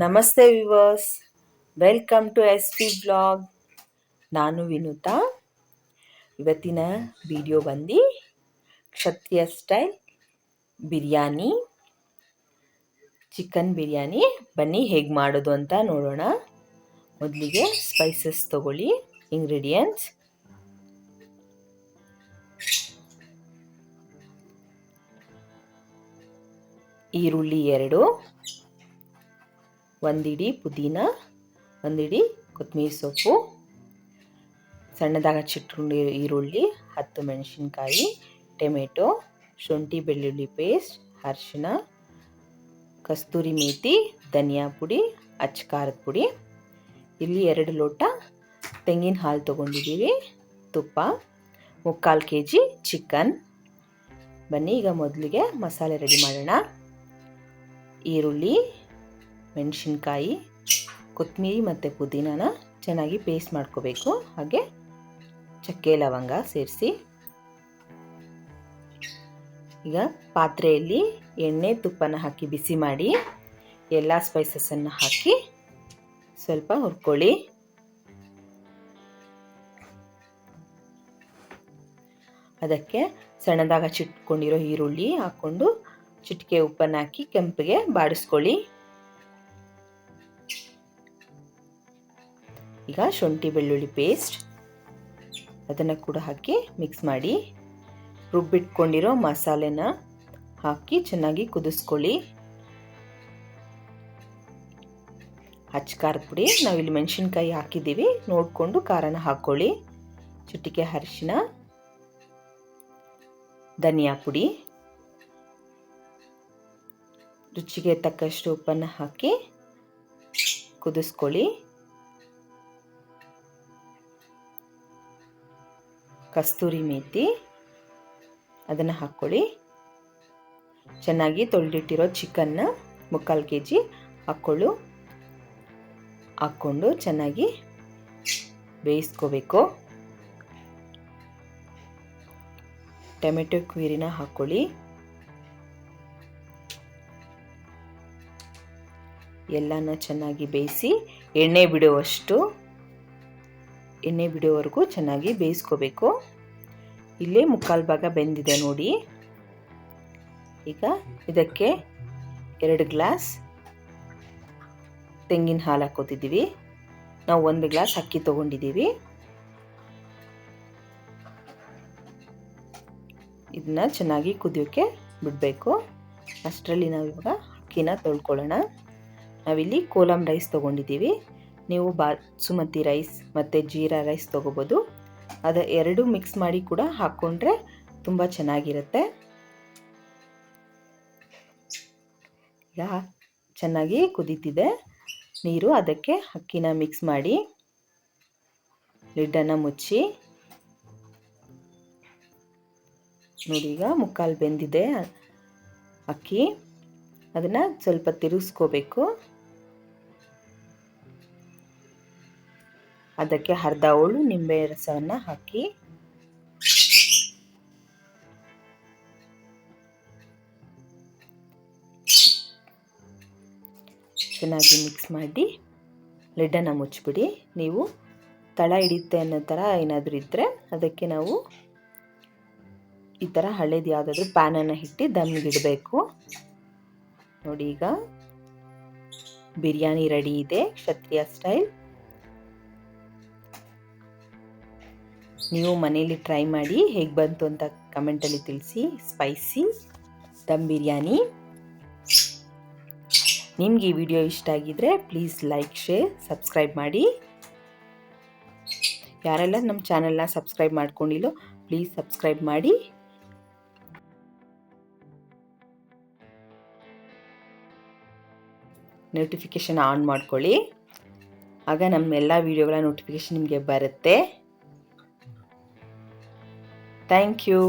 ನಮಸ್ತೆ viewers, welcome to S P blog. ನಾನು ವಿನುತಾ. ಇವತ್ತಿನ ವಿಡಿಯೋ ಬಂದು ಕ್ಷತ್ರಿಯ ಸ್ಟೈಲ್ ಬಿರಿಯಾನಿ, ಚಿಕನ್ ಬಿರಿಯಾನಿ. ಬನ್ನಿ ಹೇಗೆ ಮಾಡೋದು ಅಂತ ನೋಡೋಣ. ಮೊದಲಿಗೆ ಸ್ಪೈಸಸ್ ತಗೊಳ್ಳಿ. ಇಂಗ್ರೀಡಿಯೆಂಟ್ಸ್: ಈರುಳ್ಳಿ 2, ಒಂದಿಡಿ ಪುದೀನ, ಒಂದಿಡಿ ಕೊತ್ತಂಬರಿ ಸೊಪ್ಪು, ಸಣ್ಣದಾಗಿ ಹೆಚ್ಚಿಟ್ಕೊಂಡು ಈರುಳ್ಳಿ, 10 ಮೆಣಸಿನ್ಕಾಯಿ, ಟೊಮೆಟೊ, ಶುಂಠಿ ಬೆಳ್ಳುಳ್ಳಿ ಪೇಸ್ಟ್, ಅರಿಶಿನ, ಕಸ್ತೂರಿ ಮೇಥಿ, ಧನಿಯಾ ಪುಡಿ, ಅಚ್ಚ ಖಾರದ ಪುಡಿ. ಇಲ್ಲಿ 2 ಲೋಟ ತೆಂಗಿನ ಹಾಲು ತೊಗೊಂಡಿದ್ದೀವಿ, ತುಪ್ಪ, 3/4 kg ಚಿಕನ್. ಬನ್ನಿ ಈಗ ಮೊದಲಿಗೆ ಮಸಾಲೆ ರೆಡಿ ಮಾಡೋಣ. ಈರುಳ್ಳಿ, ಮೆಣಸಿನ್ಕಾಯಿ, ಕೊತ್ತಂಬರಿ ಮತ್ತು ಪುದೀನನ ಚೆನ್ನಾಗಿ ಪೇಸ್ಟ್ ಮಾಡ್ಕೋಬೇಕು. ಹಾಗೆ ಚಕ್ಕೆ ಲವಂಗ ಸೇರಿಸಿ. ಈಗ ಪಾತ್ರೆಯಲ್ಲಿ ಎಣ್ಣೆ ತುಪ್ಪನ ಹಾಕಿ ಬಿಸಿ ಮಾಡಿ ಎಲ್ಲ ಸ್ಪೈಸಸನ್ನು ಹಾಕಿ ಸ್ವಲ್ಪ ಹುರ್ಕೊಳ್ಳಿ. ಅದಕ್ಕೆ ಸಣ್ಣದಾಗಿ ಹಚ್ಚಿಟ್ಕೊಂಡಿರೋ ಈರುಳ್ಳಿ ಹಾಕ್ಕೊಂಡು ಚಿಟಿಕೆ ಉಪ್ಪನ್ನು ಹಾಕಿ ಕೆಂಪಿಗೆ ಬಾಡಿಸ್ಕೊಳ್ಳಿ. ಈಗ ಶುಂಠಿ ಬೆಳ್ಳುಳ್ಳಿ ಪೇಸ್ಟ್ ಅದನ್ನು ಕೂಡ ಹಾಕಿ ಮಿಕ್ಸ್ ಮಾಡಿ ರುಬ್ಬಿಟ್ಕೊಂಡಿರೋ ಮಸಾಲೆನ ಹಾಕಿ ಚೆನ್ನಾಗಿ ಕುದಿಸ್ಕೊಳ್ಳಿ. ಅಚ್ಚ ಖಾರದ ಪುಡಿ, ನಾವಿಲ್ಲಿ ಮೆಣಸಿನ್ಕಾಯಿ ಹಾಕಿದ್ದೀವಿ, ನೋಡಿಕೊಂಡು ಖಾರನ ಹಾಕ್ಕೊಳ್ಳಿ. ಚಿಟಿಕೆ ಅರಿಶಿನ, ಧನಿಯಾ ಪುಡಿ, ರುಚಿಗೆ ತಕ್ಕಷ್ಟು ಉಪ್ಪನ್ನು ಹಾಕಿ ಕುದಿಸ್ಕೊಳ್ಳಿ. ಕಸ್ತೂರಿ ಮೇಥಿ ಅದನ್ನು ಹಾಕ್ಕೊಳ್ಳಿ. ಚೆನ್ನಾಗಿ ತೊಳೆದಿಟ್ಟಿರೋ ಚಿಕನ್ನ 3/4 kg ಹಾಕ್ಕೊಂಡು ಚೆನ್ನಾಗಿ ಬೇಯಿಸ್ಕೋಬೇಕು. ಟೊಮೆಟೊ ಕ್ಯೂರಿನ ಹಾಕ್ಕೊಳ್ಳಿ. ಎಲ್ಲನ ಚೆನ್ನಾಗಿ ಬೇಯಿಸಿ ಎಣ್ಣೆ ಬಿಡುವವರೆಗೂ ಚೆನ್ನಾಗಿ ಬೇಯಿಸ್ಕೋಬೇಕು. ಇಲ್ಲೇ 3/4 ಭಾಗ ಬೆಂದಿದೆ ನೋಡಿ. ಈಗ ಇದಕ್ಕೆ 2 ಗ್ಲಾಸ್ ತೆಂಗಿನ ಹಾಲು ಹಾಕೋತಿದ್ದೀವಿ. ನಾವು 1 ಗ್ಲಾಸ್ ಅಕ್ಕಿ ತೊಗೊಂಡಿದ್ದೀವಿ. ಇದನ್ನ ಚೆನ್ನಾಗಿ ಕುದಿಯೋಕ್ಕೆ ಬಿಡಬೇಕು. ಅಷ್ಟರಲ್ಲಿ ನಾವಿವಾಗ ಅಕ್ಕಿನ ತೊಳ್ಕೊಳ್ಳೋಣ. ನಾವಿಲ್ಲಿ ಕೋಲಂ ರೈಸ್ ತೊಗೊಂಡಿದ್ದೀವಿ. ನೀವು ಬಾಸುಮತಿ ರೈಸ್ ಮತ್ತು ಜೀರಾ ರೈಸ್ ತೊಗೋಬೋದು. ಅದು 2 ಮಿಕ್ಸ್ ಮಾಡಿ ಕೂಡ ಹಾಕ್ಕೊಂಡ್ರೆ ತುಂಬ ಚೆನ್ನಾಗಿರುತ್ತೆ. ಈಗ ಚೆನ್ನಾಗಿ ಕುದೀತಿದೆ ನೀರು. ಅದಕ್ಕೆ ಅಕ್ಕಿನ ಮಿಕ್ಸ್ ಮಾಡಿ ಲಿಡ್ಡನ್ನು ಮುಚ್ಚಿ ನೋಡಿ. ಈಗ 3/4 ಬೆಂದಿದೆ ಅಕ್ಕಿ. ಅದನ್ನು ಸ್ವಲ್ಪ ತಿರುಗಿಸ್ಕೋಬೇಕು. ಅದಕ್ಕೆ ಅರ್ಧ ಹೋಳು ನಿಂಬೆ ರಸವನ್ನು ಹಾಕಿ ಚೆನ್ನಾಗಿ ಮಿಕ್ಸ್ ಮಾಡಿ ಲಿಡ್ಡನ್ನು ಮುಚ್ಚಿಬಿಡಿ. ನೀವು ತಳ ಹಿಡಿಯುತ್ತೆ ಅನ್ನೋ ಥರ ಏನಾದರೂ ಇದ್ದರೆ ಅದಕ್ಕೆ ನಾವು ಈ ಥರ ಹಳೇದು ಯಾವುದಾದ್ರೂ ಪ್ಯಾನನ್ನು ಇಟ್ಟು ದಮ್ಗಿಡಬೇಕು. ನೋಡಿ, ಈಗ ಬಿರಿಯಾನಿ ರೆಡಿ ಇದೆ, ಕ್ಷತ್ರಿಯ ಸ್ಟೈಲ್. ನೀವು ಮನೇಲಿ ಟ್ರೈ ಮಾಡಿ ಹೇಗೆ ಬಂತು ಅಂತ ಕಮೆಂಟಲ್ಲಿ ತಿಳಿಸಿ. ಸ್ಪೈಸಿ ದಮ್ ಬಿರಿಯಾನಿ. ನಿಮ್ಗೆ ಈ ವಿಡಿಯೋ ಇಷ್ಟ ಆಗಿದ್ರೆ ಪ್ಲೀಸ್ ಲೈಕ್, ಶೇರ್, ಸಬ್ಸ್ಕ್ರೈಬ್ ಮಾಡಿ. ಯಾರೆಲ್ಲ ನಮ್ಮ ಚಾನಲ್ನ ಸಬ್ಸ್ಕ್ರೈಬ್ ಮಾಡ್ಕೊಂಡಿಲ್ಲೋ ಪ್ಲೀಸ್ ಸಬ್ಸ್ಕ್ರೈಬ್ ಮಾಡಿ. ನೋಟಿಫಿಕೇಷನ್ ಆನ್ ಮಾಡ್ಕೊಳ್ಳಿ. ಆಗ ನಮ್ಮೆಲ್ಲ ವಿಡಿಯೋಗಳ ನೋಟಿಫಿಕೇಷನ್ ನಿಮಗೆ ಬರುತ್ತೆ. Thank you.